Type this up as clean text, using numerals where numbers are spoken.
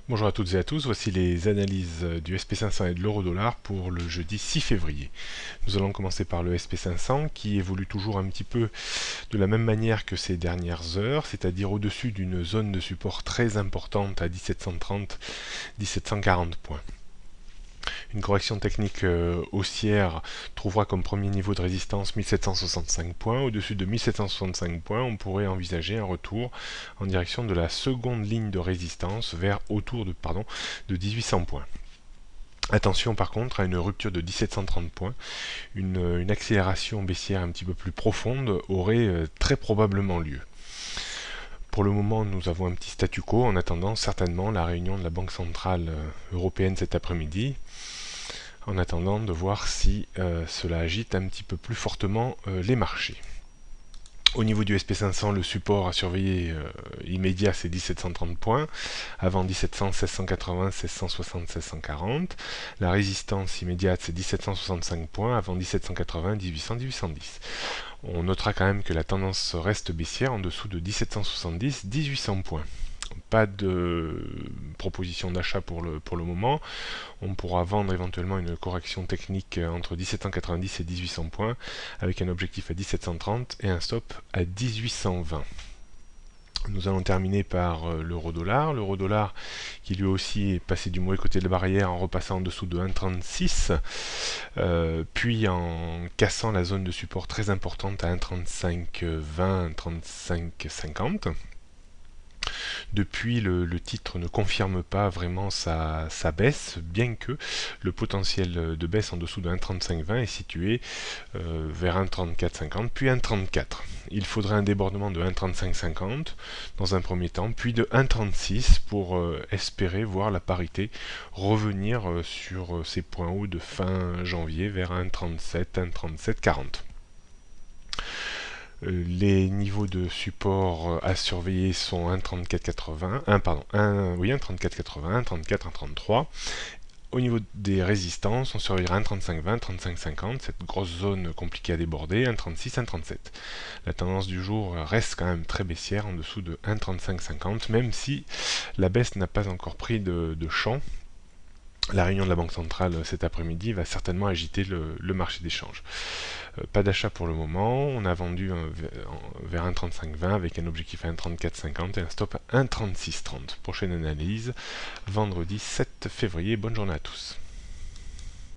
Bonjour à toutes et à tous, voici les analyses du SP500 et de l'euro-dollar pour le jeudi 6 février. Nous allons commencer par le SP500 qui évolue toujours un petit peu de la même manière que ces dernières heures, c'est-à-dire au-dessus d'une zone de support très importante à 1730-1740 points. Une correction technique haussière trouvera comme premier niveau de résistance 1765 points. Au-dessus de 1765 points, on pourrait envisager un retour en direction de la seconde ligne de résistance vers de 1800 points. Attention par contre à une rupture de 1730 points, une accélération baissière un petit peu plus profonde aurait très probablement lieu. Pour le moment, nous avons un petit statu quo en attendant certainement la réunion de la Banque centrale européenne cet après-midi, en attendant de voir si cela agite un petit peu plus fortement les marchés. Au niveau du SP500, le support à surveiller immédiat, c'est 1730 points. Avant 1700, 1680, 1660, 1640. La résistance immédiate, c'est 1765 points. Avant 1780, 1800, 1810. On notera quand même que la tendance reste baissière en dessous de 1770, 1800 points. Pas de proposition d'achat pour le moment. On pourra vendre éventuellement une correction technique entre 1790 et 1800 points avec un objectif à 1730 et un stop à 1820. Nous allons terminer par l'euro-dollar. L'euro-dollar qui lui aussi est passé du mauvais côté de la barrière en repassant en dessous de 1,36, puis en cassant la zone de support très importante à 1,3520, 1,3550. Depuis, le titre ne confirme pas vraiment sa baisse, bien que le potentiel de baisse en dessous de 1,3520 est situé vers 1,3450, puis 1,34. Il faudrait un débordement de 1,3550 dans un premier temps, puis de 1,36 pour espérer voir la parité revenir sur ses points hauts de fin janvier vers 1,37, 1,3740. Les niveaux de support à surveiller sont 1,3480, 1,3480, 1,34, 1,33. Au niveau des résistances, on surveillera 1,3520, 1,3550, cette grosse zone compliquée à déborder, 1,36, 1,37. La tendance du jour reste quand même très baissière en dessous de 1,3550, même si la baisse n'a pas encore pris de champ. La réunion de la Banque centrale cet après-midi va certainement agiter le marché des changes. Pas d'achat pour le moment, on a vendu vers 1,3520 avec un objectif à 1,3450 et un stop à 1,3630. Prochaine analyse, vendredi 7 février. Bonne journée à tous.